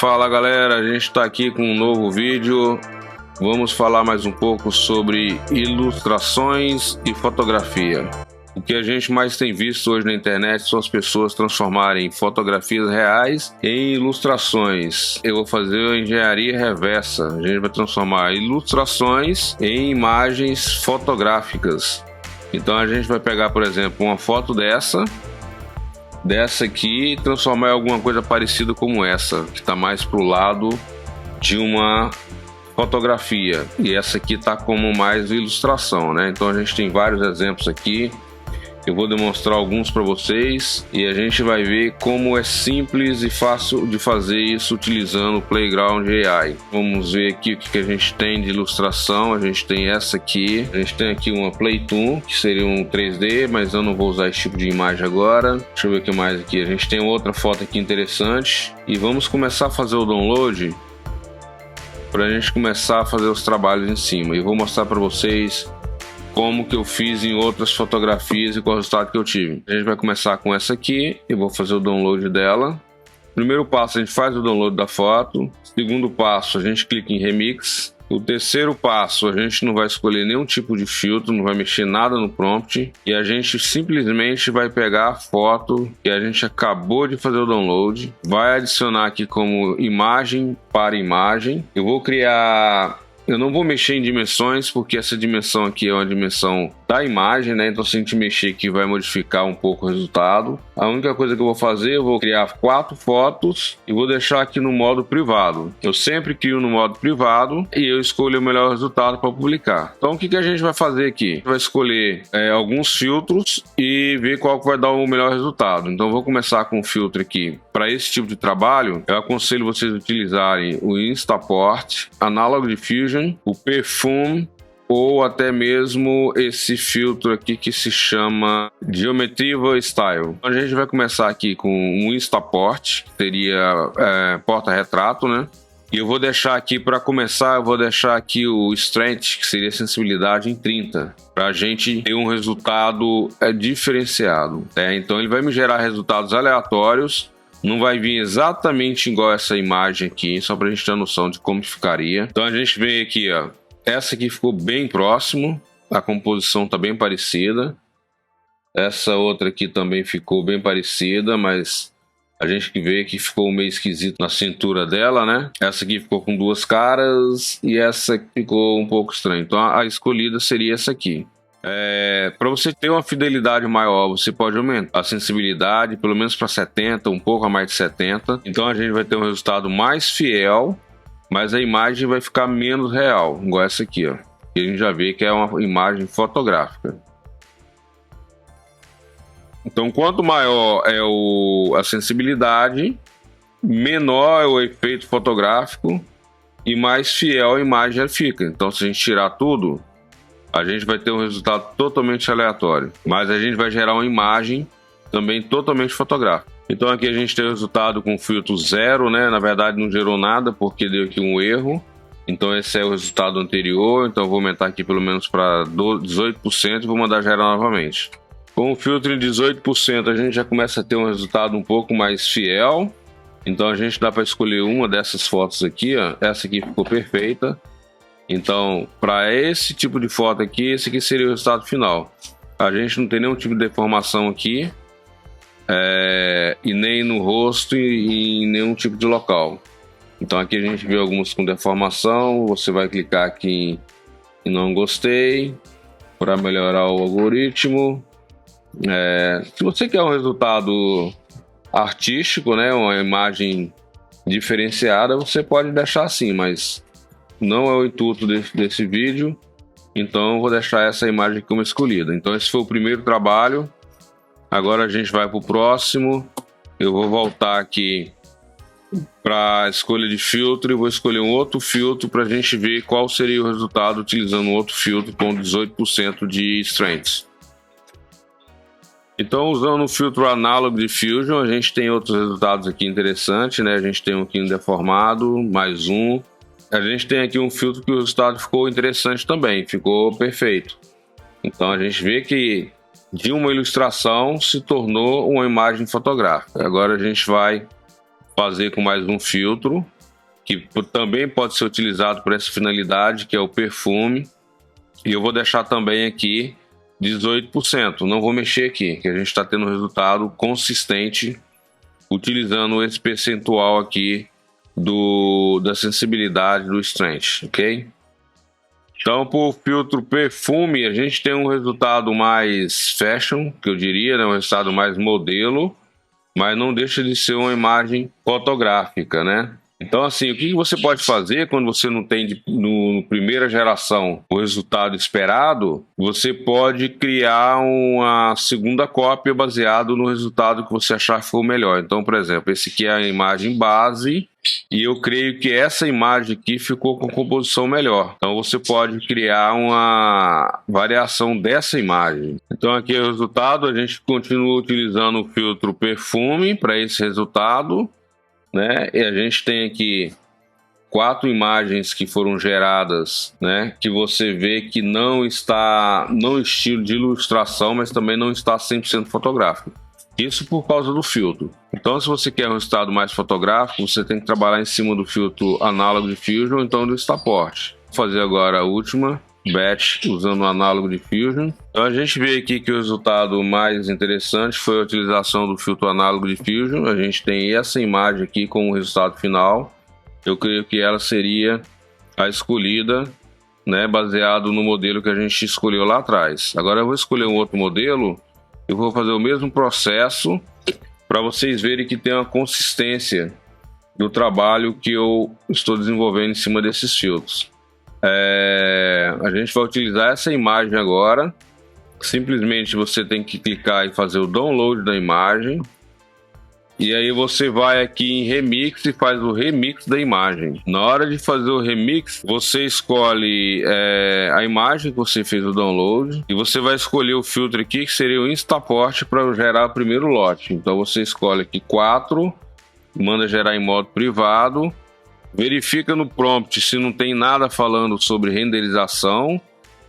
Fala galera, a gente está aqui com um novo vídeo. Vamos falar mais um pouco sobre ilustrações e fotografia. O que a gente mais tem visto hoje na internet são as pessoas transformarem fotografias reais em ilustrações. Eu vou fazer a engenharia reversa. A gente vai transformar ilustrações em imagens fotográficas. Então a gente vai pegar, por exemplo, uma foto dessa aqui e transformar em alguma coisa parecida como essa, que está mais para o lado de uma fotografia, e essa aqui está como mais ilustração, né? Então a gente tem vários exemplos aqui. Eu vou demonstrar alguns para vocês e a gente vai ver como é simples e fácil de fazer isso utilizando o Playground AI. Vamos ver aqui o que a gente tem de ilustração. A gente tem essa aqui, a gente tem aqui uma Playtoon, que seria um 3D, mas eu não vou usar esse tipo de imagem agora. Deixa eu ver o que mais aqui. A gente tem outra foto aqui interessante e vamos começar a fazer o download para a gente começar a fazer os trabalhos em cima. E vou mostrar para vocês como que eu fiz em outras fotografias e qual o resultado que eu tive. A gente vai começar com essa aqui, eu vou fazer o download dela. Primeiro passo, a gente faz o download da foto. Segundo passo, a gente clica em Remix. O terceiro passo, a gente não vai escolher nenhum tipo de filtro, não vai mexer nada no prompt. E a gente simplesmente vai pegar a foto que a gente acabou de fazer o download. Vai adicionar aqui como imagem para imagem. Eu vou criar... Eu não vou mexer em dimensões, porque essa dimensão aqui é uma dimensão da imagem, né? Então se a gente mexer aqui vai modificar um pouco o resultado. A única coisa que eu vou fazer, eu vou criar 4 fotos e vou deixar aqui no modo privado. Eu sempre crio no modo privado e eu escolho o melhor resultado para publicar. Então o que a gente vai fazer aqui? A gente vai escolher alguns filtros e ver qual que vai dar o melhor resultado. Então eu vou começar com um filtro aqui. Para esse tipo de trabalho, eu aconselho vocês a utilizarem o Instaport, Analog Diffusion, o Perfume ou até mesmo esse filtro aqui que se chama Geometrival Style. A gente vai começar aqui com um Instaport, que seria porta-retrato, né? E eu vou deixar aqui, para começar, eu vou deixar aqui o Strength, que seria sensibilidade, em 30, para a gente ter um resultado diferenciado. Então ele vai me gerar resultados aleatórios. Não vai vir exatamente igual essa imagem aqui, só para a gente ter noção de como ficaria. Então a gente vem aqui, ó. Essa aqui ficou bem próximo, a composição está bem parecida. Essa outra aqui também ficou bem parecida, mas a gente vê que ficou meio esquisito na cintura dela, né? Essa aqui ficou com 2 caras e essa ficou um pouco estranha. Então a escolhida seria essa aqui. Para você ter uma fidelidade maior, você pode aumentar a sensibilidade pelo menos para 70, um pouco a mais de 70. Então a gente vai ter um resultado mais fiel, mas a imagem vai ficar menos real, igual essa aqui, ó. E a gente já vê que é uma imagem fotográfica. Então quanto maior é a sensibilidade, menor é o efeito fotográfico e mais fiel a imagem fica. Então se a gente tirar tudo, a gente vai ter um resultado totalmente aleatório, mas a gente vai gerar uma imagem também totalmente fotográfica. Então aqui a gente tem o resultado com filtro 0, né? Na verdade não gerou nada porque deu aqui um erro. Então esse é o resultado anterior, então eu vou aumentar aqui pelo menos para 18% e vou mandar gerar novamente. Com o filtro em 18% a gente já começa a ter um resultado um pouco mais fiel. Então a gente dá para escolher uma dessas fotos aqui, ó. Essa aqui ficou perfeita. Então, para esse tipo de foto aqui, esse aqui seria o resultado final. A gente não tem nenhum tipo de deformação aqui, e nem no rosto e em nenhum tipo de local. Então aqui a gente vê alguns com deformação. Você vai clicar aqui em não gostei para melhorar o algoritmo. Se você quer um resultado artístico, né, uma imagem diferenciada, você pode deixar assim, mas não é o intuito desse vídeo, então eu vou deixar essa imagem como escolhida. Então esse foi o primeiro trabalho. Agora a gente vai para o próximo. Eu vou voltar aqui para a escolha de filtro e vou escolher um outro filtro para a gente ver qual seria o resultado utilizando um outro filtro com 18% de strength. Então, usando o filtro Analog Diffusion, a gente tem outros resultados aqui interessantes, né? A gente tem um aqui deformado, mais um. A gente tem aqui um filtro que o resultado ficou interessante também, ficou perfeito. Então a gente vê que de uma ilustração se tornou uma imagem fotográfica. Agora a gente vai fazer com mais um filtro. que também pode ser utilizado para essa finalidade, que é o perfume. E eu vou deixar também aqui 18%. Não vou mexer aqui, que a gente está tendo um resultado consistente utilizando esse percentual aqui da sensibilidade do strength, ok? Então, por filtro perfume, a gente tem um resultado mais fashion, que eu diria, né? Um resultado mais modelo, mas não deixa de ser uma imagem fotográfica, né? Então, assim, o que você pode fazer quando você não tem no primeira geração o resultado esperado? Você pode criar uma segunda cópia baseado no resultado que você achar que for o melhor. Então, por exemplo, esse aqui é a imagem base e eu creio que essa imagem aqui ficou com composição melhor. Então, você pode criar uma variação dessa imagem. Então, aqui é o resultado. A gente continua utilizando o filtro perfume para esse resultado, né? E a gente tem aqui 4 imagens que foram geradas, né? Que você vê que não está no estilo de ilustração, mas também não está 100% fotográfico. Isso por causa do filtro. Então, se você quer um resultado mais fotográfico, você tem que trabalhar em cima do filtro Analog Diffusion, então do Starport. Vou fazer agora a última batch usando o Analog Diffusion. Então a gente vê aqui que o resultado mais interessante foi a utilização do filtro Analog Diffusion. A gente tem essa imagem aqui como resultado final. Eu creio que ela seria a escolhida, né, baseado no modelo que a gente escolheu lá atrás. Agora eu vou escolher um outro modelo. Eu vou fazer o mesmo processo para vocês verem que tem uma consistência do trabalho que eu estou desenvolvendo em cima desses filtros. A gente vai utilizar essa imagem agora. Simplesmente você tem que clicar e fazer o download da imagem. E aí você vai aqui em remix e faz o remix da imagem. Na hora de fazer o remix, você escolhe a imagem que você fez o download. E você vai escolher o filtro aqui, que seria o Instaport, para gerar o primeiro lote. Então você escolhe aqui 4, manda gerar em modo privado. Verifica no prompt se não tem nada falando sobre renderização.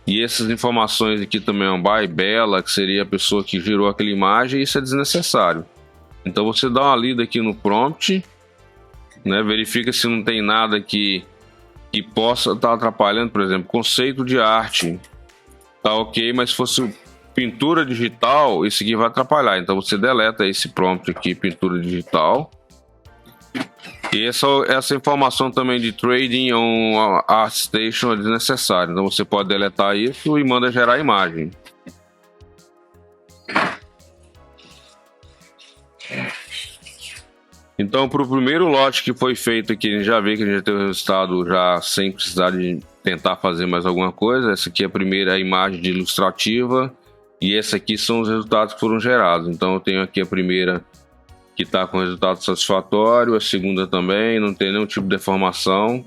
E essas informações aqui também é um by Bella, que seria a pessoa que gerou aquela imagem, e isso é desnecessário. Então você dá uma lida aqui no prompt, né? Verifica se não tem nada que possa estar atrapalhando. Por exemplo, conceito de arte tá ok, mas se fosse pintura digital, isso aqui vai atrapalhar. Então você deleta esse prompt aqui, pintura digital. E essa informação também de Trading on ArtStation é desnecessária. Então você pode deletar isso e manda gerar a imagem. Então, para o primeiro lote que foi feito aqui, a gente já vê que a gente já tem o resultado já sem precisar de tentar fazer mais alguma coisa. Essa aqui é a primeira imagem de ilustrativa e essa aqui são os resultados que foram gerados. Então eu tenho aqui a primeira que está com resultado satisfatório, a segunda também, não tem nenhum tipo de deformação.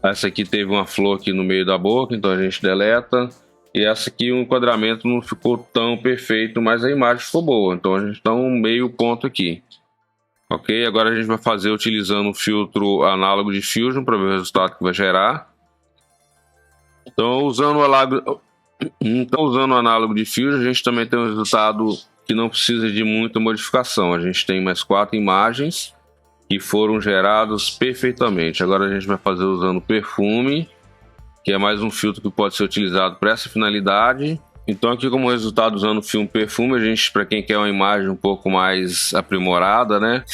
Essa aqui teve uma flor aqui no meio da boca, então a gente deleta. E essa aqui o enquadramento não ficou tão perfeito, mas a imagem ficou boa. Então a gente dá um meio ponto aqui. Ok, agora a gente vai fazer utilizando o filtro Analog Diffusion para ver o resultado que vai gerar. Então usando o Analog Diffusion, a gente também tem um resultado que não precisa de muita modificação. A gente tem mais 4 imagens que foram geradas perfeitamente. Agora a gente vai fazer usando o perfume, que é mais um filtro que pode ser utilizado para essa finalidade. Então aqui como resultado usando o filme perfume, a gente, para quem quer uma imagem um pouco mais aprimorada, né,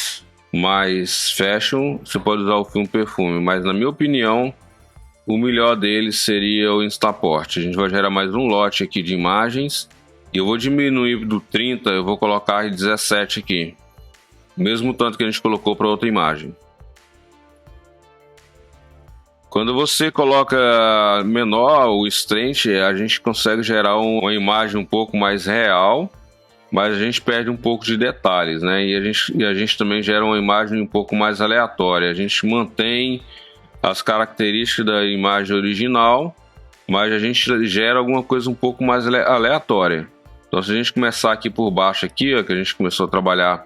mais fashion, você pode usar o filme perfume, mas na minha opinião o melhor deles seria o Instaport. A gente vai gerar mais um lote aqui de imagens e eu vou diminuir do 30, eu vou colocar 17 aqui, mesmo tanto que a gente colocou para outra imagem. Quando você coloca menor o strength, a gente consegue gerar uma imagem um pouco mais real, mas a gente perde um pouco de detalhes, né? E a gente também gera uma imagem um pouco mais aleatória. A gente mantém as características da imagem original, mas a gente gera alguma coisa um pouco mais aleatória. Então, se a gente começar aqui por baixo, aqui, ó, que a gente começou a trabalhar,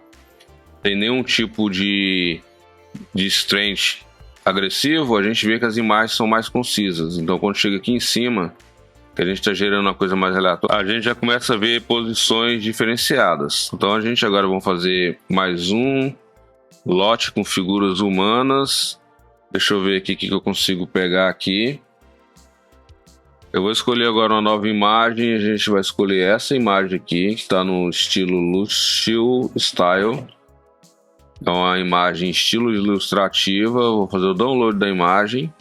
sem nenhum tipo de strength agressivo, a gente vê que as imagens são mais concisas. Então quando chega aqui em cima, que a gente está gerando uma coisa mais aleatória, a gente já começa a ver posições diferenciadas. Então a gente agora vai fazer mais um lote com figuras humanas Deixa eu ver aqui o que eu consigo pegar aqui. Eu vou escolher agora uma nova imagem. A gente vai escolher essa imagem aqui, que está no estilo Lucio Style. É uma imagem estilo ilustrativa. Vou fazer o download da imagem,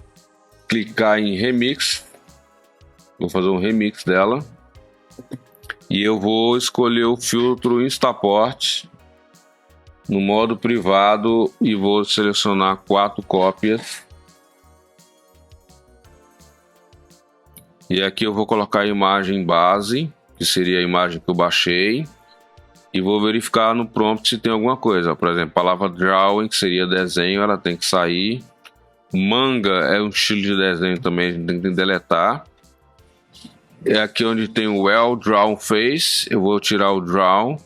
clicar em Remix. Vou fazer um remix dela. E eu vou escolher o filtro Instaport no modo privado e vou selecionar 4 cópias. E aqui eu vou colocar a imagem base, que seria a imagem que eu baixei, e vou verificar no prompt se tem alguma coisa. Por exemplo, a palavra drawing, que seria desenho, ela tem que sair. Manga é um estilo de desenho também, a gente tem que deletar. É aqui onde tem o Well Drawn Face, eu vou tirar o Draw,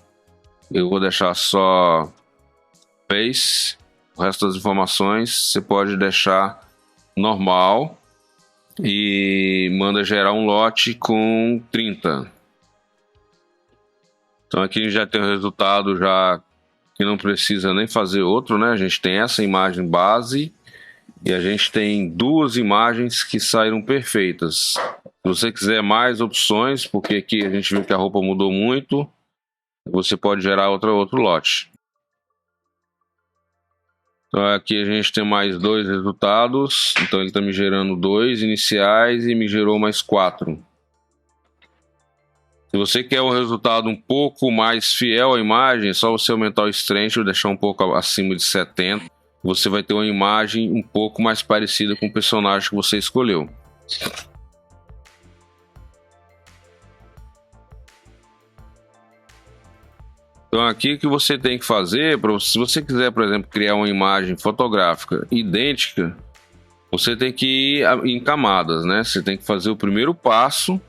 eu vou deixar só Face. O resto das informações você pode deixar normal e manda gerar um lote com 30. Então aqui já tem o resultado, já que não precisa nem fazer outro, né? A gente tem essa imagem base e a gente tem 2 imagens que saíram perfeitas. Se você quiser mais opções, porque aqui a gente viu que a roupa mudou muito, você pode gerar outro lote. Então aqui a gente tem mais 2 resultados. Então ele está me gerando 2 iniciais e me gerou mais 4. Se você quer um resultado um pouco mais fiel à imagem, é só você aumentar o strength ou deixar um pouco acima de 70. Você vai ter uma imagem um pouco mais parecida com o personagem que você escolheu. Então aqui o que você tem que fazer, se você quiser, por exemplo, criar uma imagem fotográfica idêntica, você tem que ir em camadas, né? Você tem que fazer o primeiro passo.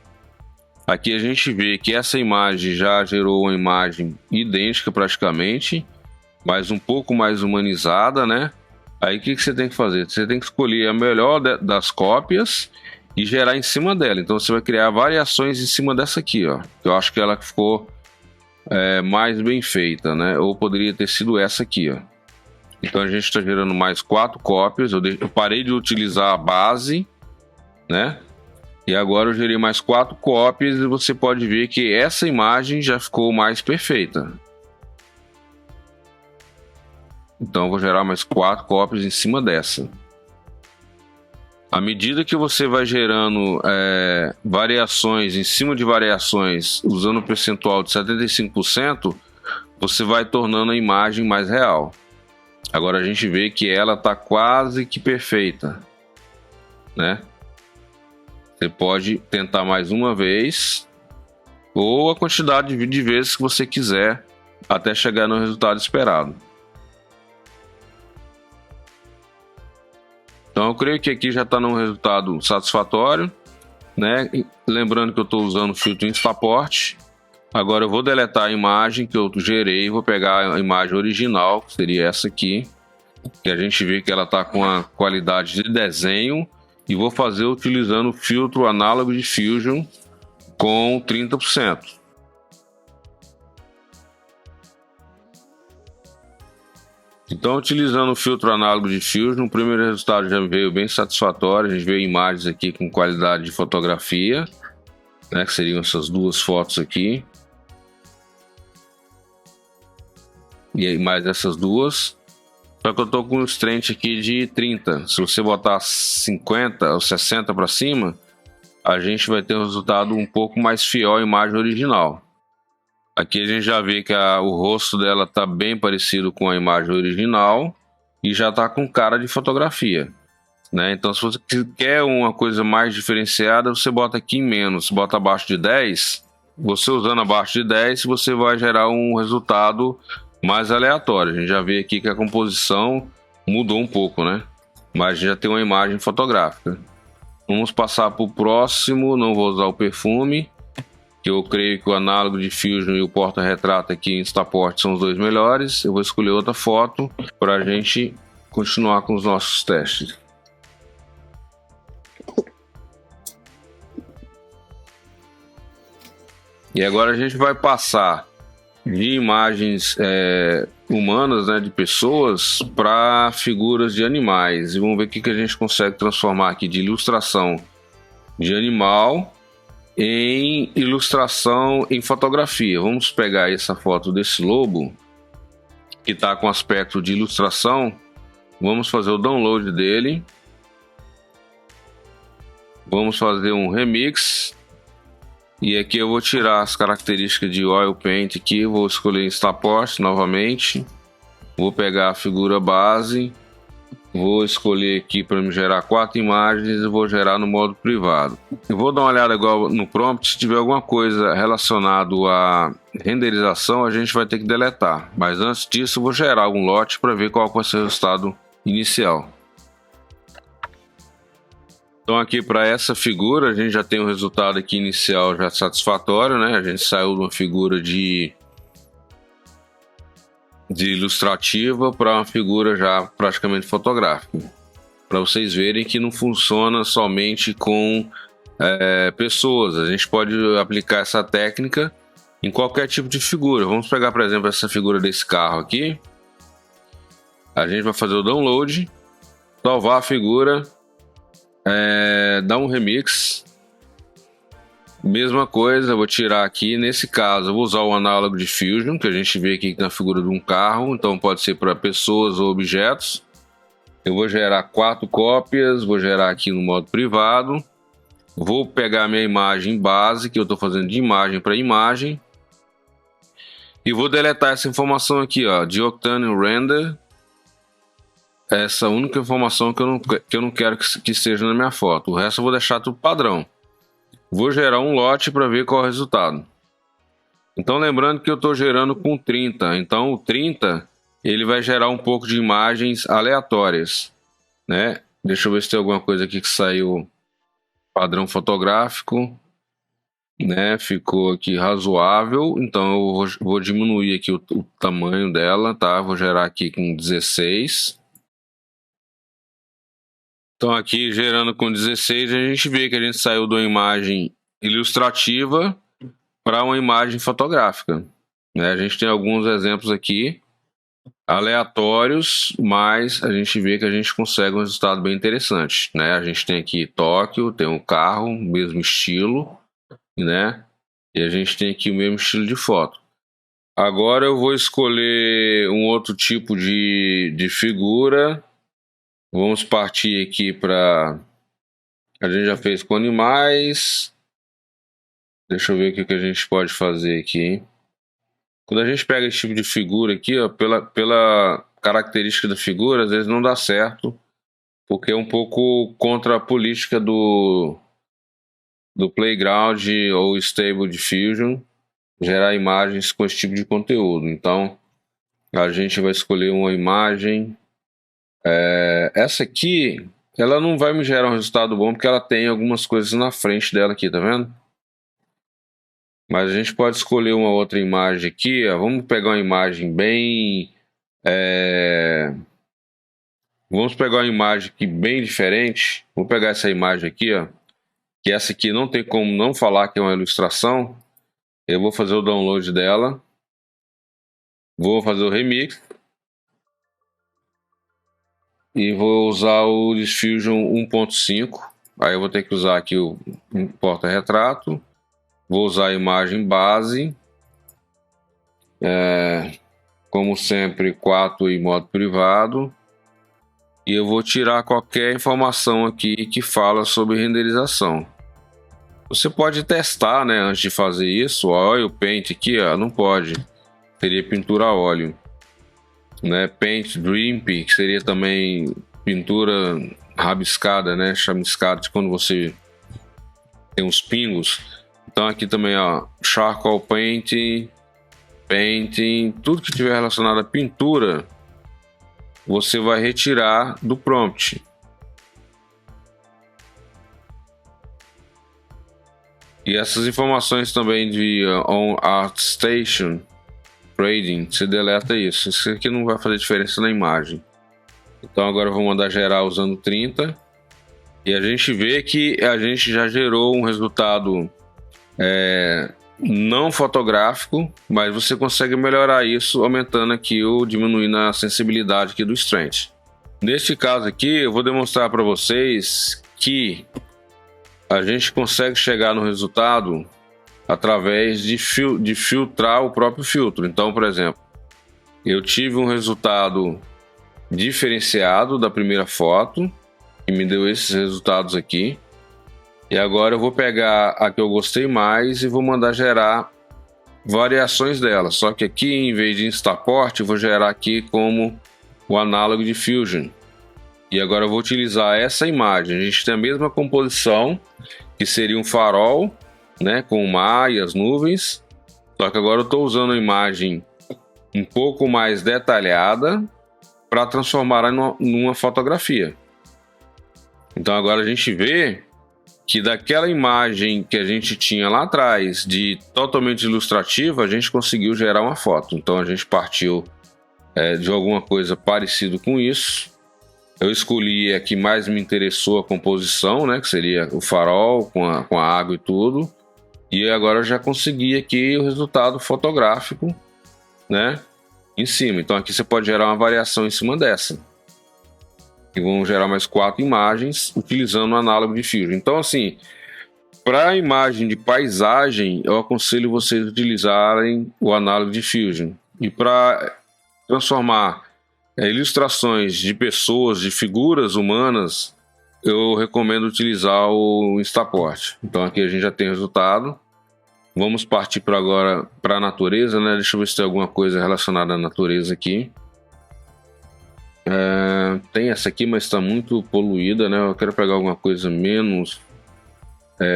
Aqui a gente vê que essa imagem já gerou uma imagem idêntica praticamente, mas um pouco mais humanizada, né? Aí o que você tem que fazer? Você tem que escolher a melhor das cópias e gerar em cima dela. Então você vai criar variações em cima dessa aqui, ó. Eu acho que ela ficou mais bem feita, né? Ou poderia ter sido essa aqui, ó. Então a gente está gerando mais 4 cópias. Eu parei de utilizar a base, né? E agora eu gerei mais 4 cópias e você pode ver que essa imagem já ficou mais perfeita. Então eu vou gerar mais 4 cópias em cima dessa. À medida que você vai gerando variações em cima de variações, usando o percentual de 75%, você vai tornando a imagem mais real. Agora a gente vê que ela está quase que perfeita, né? Você pode tentar mais uma vez, ou a quantidade de vezes que você quiser, até chegar no resultado esperado. Então eu creio que aqui já está num resultado satisfatório, né? Lembrando que eu estou usando o filtro Instaport. Agora eu vou deletar a imagem que eu gerei, vou pegar a imagem original, que seria essa aqui, que a gente vê que ela está com a qualidade de desenho, e vou fazer utilizando o filtro Análogo Diffusion com 30%. Então, utilizando o filtro Análogo Diffusion, o primeiro resultado já veio bem satisfatório. A gente vê imagens aqui com qualidade de fotografia, né, que seriam essas 2 fotos aqui. E aí mais essas 2. Só que eu estou com um strength aqui de 30. Se você botar 50 ou 60 para cima, a gente vai ter um resultado um pouco mais fiel à imagem original. Aqui a gente já vê que o rosto dela está bem parecido com a imagem original e já está com cara de fotografia, né? Então se você quer uma coisa mais diferenciada, você bota aqui em menos, bota abaixo de 10. Você usando abaixo de 10, você vai gerar um resultado mais aleatório. A gente já vê aqui que a composição mudou um pouco, né? Mas já tem uma imagem fotográfica. Vamos passar para o próximo. Não vou usar o perfume, que eu creio que o Análogo Diffusion e o porta-retrato aqui em Instaport são os 2 melhores. Eu vou escolher outra foto para a gente continuar com os nossos testes. E agora a gente vai passar de imagens humanas, né, de pessoas, para figuras de animais. E vamos ver o que a gente consegue transformar aqui de ilustração de animal em ilustração em fotografia. Vamos pegar essa foto desse lobo que está com aspecto de ilustração. Vamos fazer o download dele. Vamos fazer um remix. E aqui eu vou tirar as características de Oil Paint aqui. Vou escolher Instaport novamente. Vou pegar a figura base. Vou escolher aqui para me gerar 4 imagens e vou gerar no modo privado. Eu vou dar uma olhada igual no prompt. Se tiver alguma coisa relacionada à renderização, a gente vai ter que deletar. Mas antes disso, eu vou gerar algum lote para ver qual vai ser o resultado inicial. Então aqui para essa figura, a gente já tem um resultado aqui inicial já satisfatório, né? A gente saiu de uma figura de ilustrativa para uma figura já praticamente fotográfica, para vocês verem que não funciona somente com pessoas. A gente pode aplicar essa técnica em qualquer tipo de figura. Vamos pegar, por exemplo, essa figura desse carro aqui. A gente vai fazer o download, salvar a figura, dar um remix. Mesma coisa, eu vou tirar aqui. Nesse caso, eu vou usar o análogo de Fusion, que a gente vê aqui na figura de um carro. Então pode ser para pessoas ou objetos. Eu vou gerar 4 cópias, vou gerar aqui no modo privado. Vou pegar a minha imagem base, que eu estou fazendo de imagem para imagem. E vou deletar essa informação aqui, ó, de Octane Render. Essa única informação que eu não quero que esteja na minha foto. O resto eu vou deixar tudo padrão. Vou gerar um lote para ver qual é o resultado. Então lembrando que eu estou gerando com 30. Então o 30 ele vai gerar um pouco de imagens aleatórias, né? Deixa eu ver se tem alguma coisa aqui que saiu padrão fotográfico, né? Ficou aqui razoável. Então eu vou diminuir aqui o tamanho dela, tá? Vou gerar aqui com 16. Então aqui gerando com 16 a gente vê que a gente saiu de uma imagem ilustrativa para uma imagem fotográfica, né? A gente tem alguns exemplos aqui aleatórios, mas a gente vê que a gente consegue um resultado bem interessante, né? A gente tem aqui Tóquio, tem um carro, mesmo estilo, né? E a gente tem aqui o mesmo estilo de foto. Agora eu vou escolher um outro tipo de figura. Vamos partir aqui para... A gente já fez com animais. Deixa eu ver o que a gente pode fazer aqui. Quando a gente pega esse tipo de figura aqui, ó, pela característica da figura, às vezes não dá certo, porque é um pouco contra a política do Playground ou Stable Diffusion, gerar imagens com esse tipo de conteúdo. Então, a gente vai escolher uma imagem... essa aqui, ela não vai me gerar um resultado bom porque ela tem algumas coisas na frente dela aqui, tá vendo? Mas a gente pode escolher uma outra imagem aqui, ó. Vamos pegar uma imagem bem... Vamos pegar uma imagem aqui bem diferente. Vou pegar essa imagem aqui, ó. Que essa aqui não tem como não falar que é uma ilustração. Eu vou fazer o download dela. Vou fazer o remix. E vou usar o Diffusion 1.5. Aí eu vou ter que usar aqui o porta-retrato. Vou usar a imagem base. Como sempre, 4 em modo privado. E eu vou tirar qualquer informação aqui que fala sobre renderização. Você pode testar, né, antes de fazer isso. O Oil Paint aqui, ó, não pode. Seria pintura a óleo. Né, Paint Dream, que seria também pintura rabiscada, né, chamiscada, de quando você tem uns pingos. Então aqui também, ó, Charcoal Painting, tudo que tiver relacionado à pintura, você vai retirar do prompt. E essas informações também de On ArtStation Trading, você deleta isso. Isso aqui não vai fazer diferença na imagem. Então agora eu vou mandar gerar usando 30. E a gente vê que a gente já gerou um resultado não fotográfico, mas você consegue melhorar isso aumentando aqui ou diminuindo a sensibilidade aqui do strength. Neste caso aqui, eu vou demonstrar para vocês que a gente consegue chegar no resultado através de filtrar o próprio filtro. Então, por exemplo, eu tive um resultado diferenciado da primeira foto, que me deu esses resultados aqui. E agora eu vou pegar a que eu gostei mais e vou mandar gerar variações dela. Só que aqui, em vez de Instaport, eu vou gerar aqui como o Analog Diffusion. E agora eu vou utilizar essa imagem. A gente tem a mesma composição, que seria um farol, né, com o mar e as nuvens. Só que agora eu estou usando a imagem um pouco mais detalhada para transformar numa fotografia. Então agora a gente vê que daquela imagem que a gente tinha lá atrás de totalmente ilustrativa, a gente conseguiu gerar uma foto. Então a gente partiu de alguma coisa parecido com isso. Eu escolhi a que mais me interessou a composição, né, que seria o farol com a água e tudo. E agora eu já consegui aqui o resultado fotográfico, né, em cima. Então aqui você pode gerar uma variação em cima dessa. E vamos gerar mais 4 imagens utilizando o Analog Diffusion. Então, assim, para a imagem de paisagem, eu aconselho vocês utilizarem o Analog Diffusion. E para transformar ilustrações de pessoas, de figuras humanas, eu recomendo utilizar o Instaport. Então aqui a gente já tem o resultado. Vamos partir agora para a natureza, né? Deixa eu ver se tem alguma coisa relacionada à natureza aqui. Tem essa aqui, mas está muito poluída, né? Eu quero pegar alguma coisa menos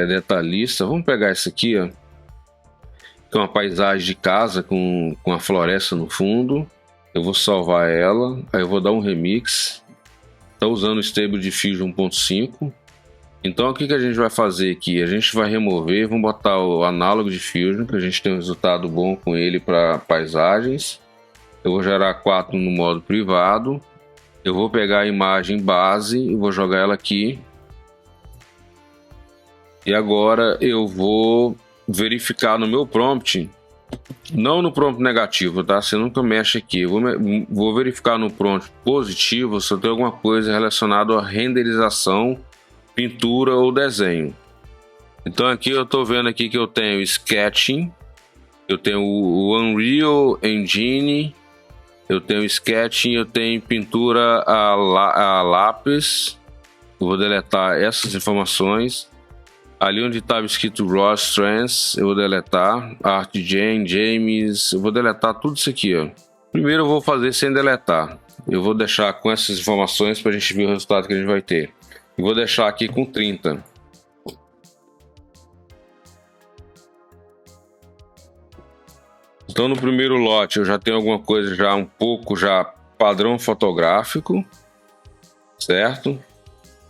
detalhista. Vamos pegar essa aqui, ó, que é uma paisagem de casa com a floresta no fundo. Eu vou salvar ela, aí eu vou dar um remix. Está usando o Stable Diffusion 1.5. Então o que a gente vai fazer aqui? A gente vai remover, vamos botar o Analog Diffusion, que a gente tem um resultado bom com ele para paisagens. Eu vou gerar 4 no modo privado. Eu vou pegar a imagem base e vou jogar ela aqui. E agora eu vou verificar no meu prompt, não no prompt negativo, tá? Você nunca mexe aqui. Eu vou verificar no prompt positivo se eu tenho alguma coisa relacionada à renderização, pintura ou desenho. Então aqui eu estou vendo aqui que eu tenho Sketching, eu tenho o Unreal Engine, eu tenho Sketching, eu tenho pintura a lápis. Eu vou deletar essas informações. Ali onde estava escrito Raw Strands, eu vou deletar. Art Jane, James, eu vou deletar tudo isso aqui, ó. Primeiro eu vou fazer sem deletar. Eu vou deixar com essas informações para a gente ver o resultado que a gente vai ter. Eu vou deixar aqui com 30. Então no primeiro lote eu já tenho alguma coisa já um pouco já padrão fotográfico, certo?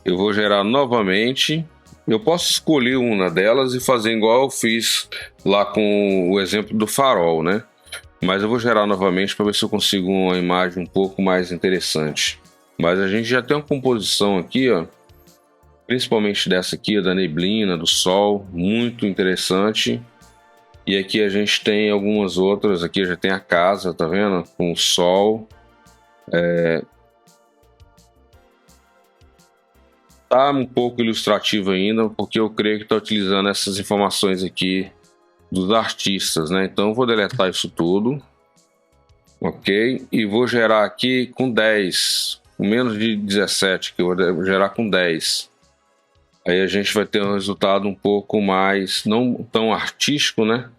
Eu vou gerar novamente. Eu posso escolher uma delas e fazer igual eu fiz lá com o exemplo do farol, né? Mas eu vou gerar novamente para ver se eu consigo uma imagem um pouco mais interessante. Mas a gente já tem uma composição aqui, ó, principalmente dessa aqui, da neblina, do sol, muito interessante. E aqui a gente tem algumas outras, aqui já tem a casa, tá vendo? Com o sol. Tá um pouco ilustrativo ainda, porque eu creio que está utilizando essas informações aqui dos artistas, né? Então eu vou deletar isso tudo, ok? E vou gerar aqui com 10, com menos de 17, que eu vou gerar com 10. Aí a gente vai ter um resultado um pouco mais, não tão artístico, né?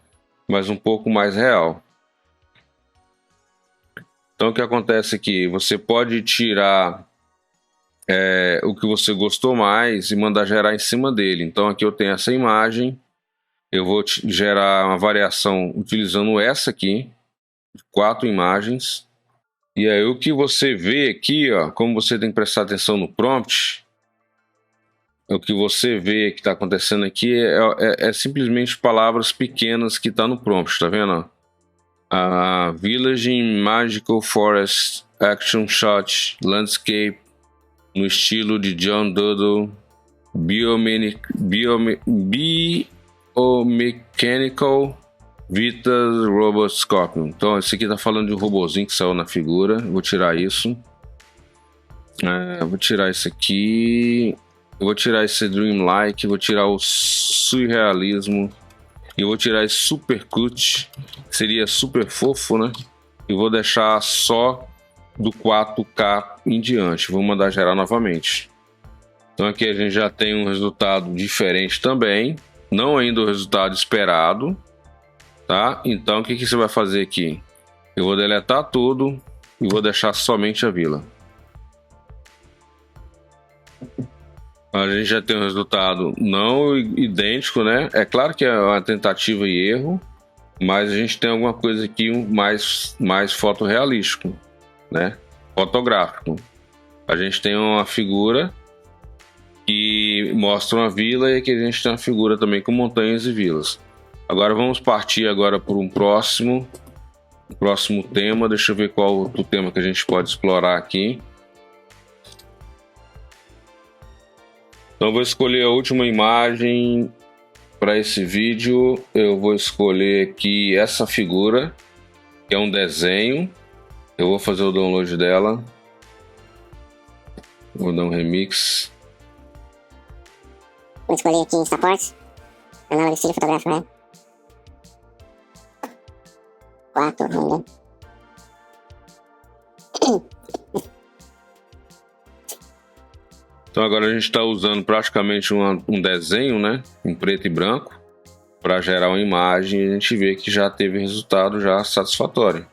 Mas um pouco mais real. Então o que acontece aqui? Você pode tirar o que você gostou mais e mandar gerar em cima dele. Então aqui eu tenho essa imagem, eu vou gerar uma variação utilizando essa aqui, 4 imagens. E aí o que você vê aqui, ó, como você tem que prestar atenção no prompt, o que você vê que está acontecendo aqui é simplesmente palavras pequenas que está no prompt, tá vendo? A Village in Magical Forest, Action Shot, Landscape, no estilo de John Doodle, Biomechanical, Vitas Robot Scorpion. Então esse aqui tá falando de um robozinho que saiu na figura. Vou tirar isso. Vou tirar isso aqui. Eu vou tirar esse Dreamlike. Vou tirar o Surrealismo. E eu vou tirar esse Super Cut, que seria super fofo, né? E vou deixar só do 4K em diante. Vou mandar gerar novamente. Então aqui a gente já tem um resultado diferente também. Não ainda o resultado esperado. Tá? Então o que você vai fazer aqui? Eu vou deletar tudo e vou deixar somente a vila. A gente já tem um resultado não idêntico, né? É claro que é uma tentativa e erro, mas a gente tem alguma coisa aqui mais fotorrealístico, né? Fotográfico. A gente tem uma figura que mostra uma vila e aqui a gente tem uma figura também com montanhas e vilas. Agora vamos partir agora por um próximo tema. Deixa eu ver qual outro tema que a gente pode explorar aqui. Então eu vou escolher a última imagem para esse vídeo. Eu vou escolher aqui essa figura, que é um desenho. Eu vou fazer o download dela. Vou dar um remix. Vou escolher aqui Instaport, análogo de estilo fotográfico, né? 4 ainda. Então agora a gente está usando praticamente um desenho, né, em preto e branco, para gerar uma imagem e a gente vê que já teve resultado já satisfatório.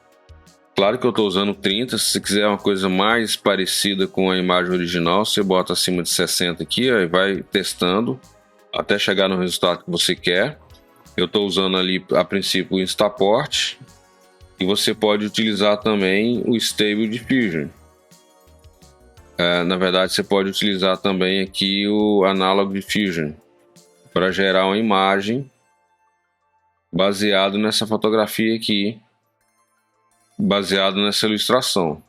Claro que eu estou usando 30, se você quiser uma coisa mais parecida com a imagem original, você bota acima de 60 aqui, ó, e vai testando até chegar no resultado que você quer. Eu estou usando ali a princípio o Instaport e você pode utilizar também o Stable Diffusion. Na verdade, você pode utilizar também aqui o Analog Diffusion para gerar uma imagem baseado nessa fotografia aqui, baseado nessa ilustração.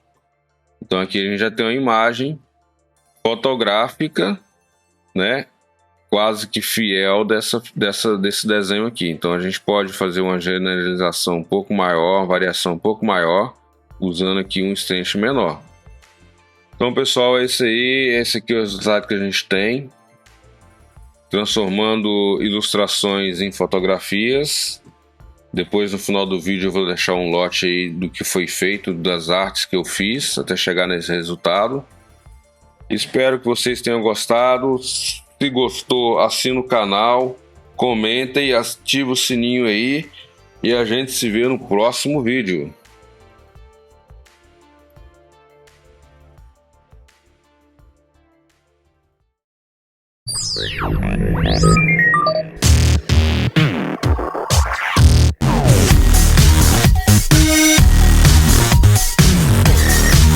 Então aqui a gente já tem uma imagem fotográfica, né, quase que fiel desse desenho aqui. Então a gente pode fazer uma generalização um pouco maior, uma variação um pouco maior, usando aqui um extension menor. Então pessoal, é isso aí. Esse aqui é o resultado que a gente tem, transformando ilustrações em fotografias. Depois no final do vídeo eu vou deixar um lote aí do que foi feito, das artes que eu fiz até chegar nesse resultado. Espero que vocês tenham gostado. Se gostou, assina o canal, comenta e ativa o sininho aí e a gente se vê no próximo vídeo.